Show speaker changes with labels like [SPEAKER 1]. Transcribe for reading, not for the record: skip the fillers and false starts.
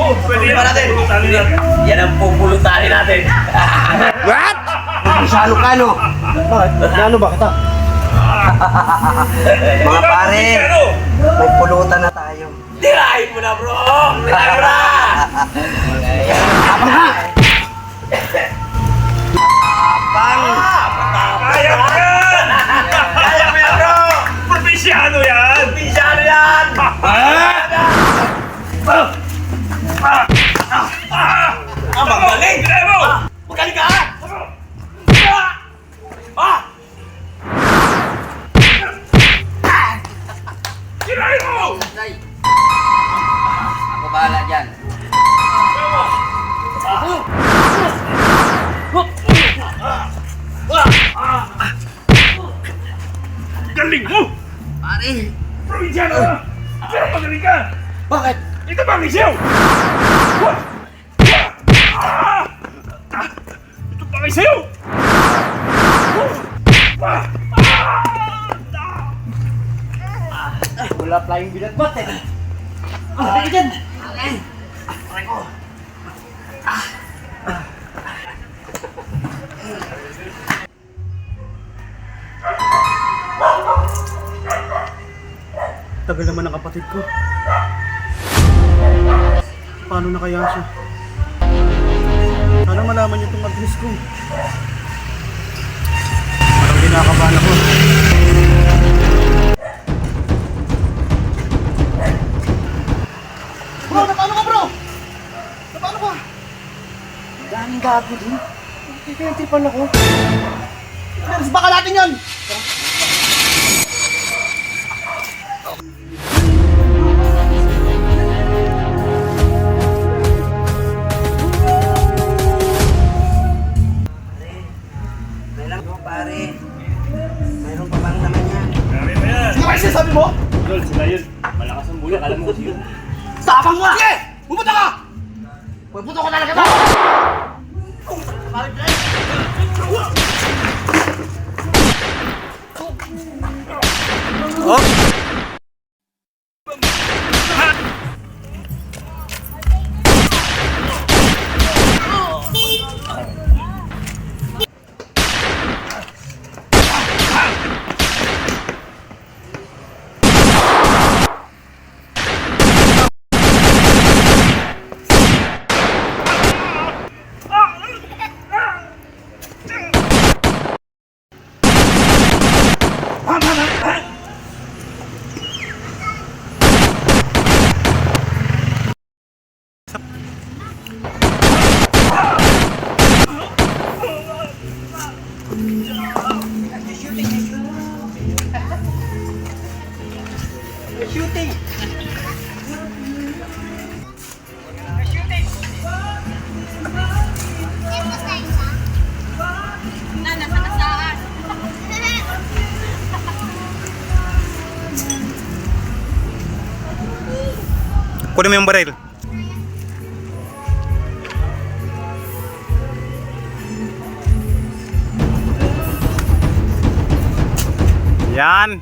[SPEAKER 1] Pwede
[SPEAKER 2] Problema natin.
[SPEAKER 1] pupulutan natin.
[SPEAKER 2] Yan ang pupulutanin natin.
[SPEAKER 3] What?
[SPEAKER 4] Masyalo ka, no?
[SPEAKER 3] Bakit? Ano ba kita?
[SPEAKER 4] Mga pare,
[SPEAKER 1] Ano?
[SPEAKER 4] may pulutan na tayo.
[SPEAKER 2] Tirahin mo na, bro! Tirahin mo na!
[SPEAKER 4] Abang ha! Abang!
[SPEAKER 1] Kaya mo yan!
[SPEAKER 2] Kaya mo yan, bro!
[SPEAKER 1] Probisyano yan!
[SPEAKER 2] Pisyano yan! Ang magaling!
[SPEAKER 1] Tirahin mo!
[SPEAKER 2] Magaling ka!
[SPEAKER 1] Tirahin mo!
[SPEAKER 4] Ako bahala dyan.
[SPEAKER 1] Galing mo!
[SPEAKER 4] Pare,
[SPEAKER 1] Probinsyano ka! Pero magaling ka!
[SPEAKER 4] bakit?
[SPEAKER 1] Ito ba ang isiw? Ito ba ang isiw?
[SPEAKER 3] Wala flying binatbat eh. Sabi ka dyan. Tagal naman ng kapatid ko. Paano na kaya siya? Sana malaman niyo itong address ko. Parang kinakabahan ako. Bro, napano ka bro? Napano ka? Daming gago din. Kaya-tripan ako. Mas baka natin yun!
[SPEAKER 4] May lang mo, pare. Mayroon pa bang naman yan?
[SPEAKER 1] Grabe mo yan!
[SPEAKER 3] Sino kayo sinasabi mo?
[SPEAKER 1] Tol, sila yun. Malakas ang bulak. Alam mo kasi yun.
[SPEAKER 3] Tapang mo! Sige! Pupunta ka! Pupunta ko talaga to! Shooting!
[SPEAKER 5] Kunin mo yung baril. Yan.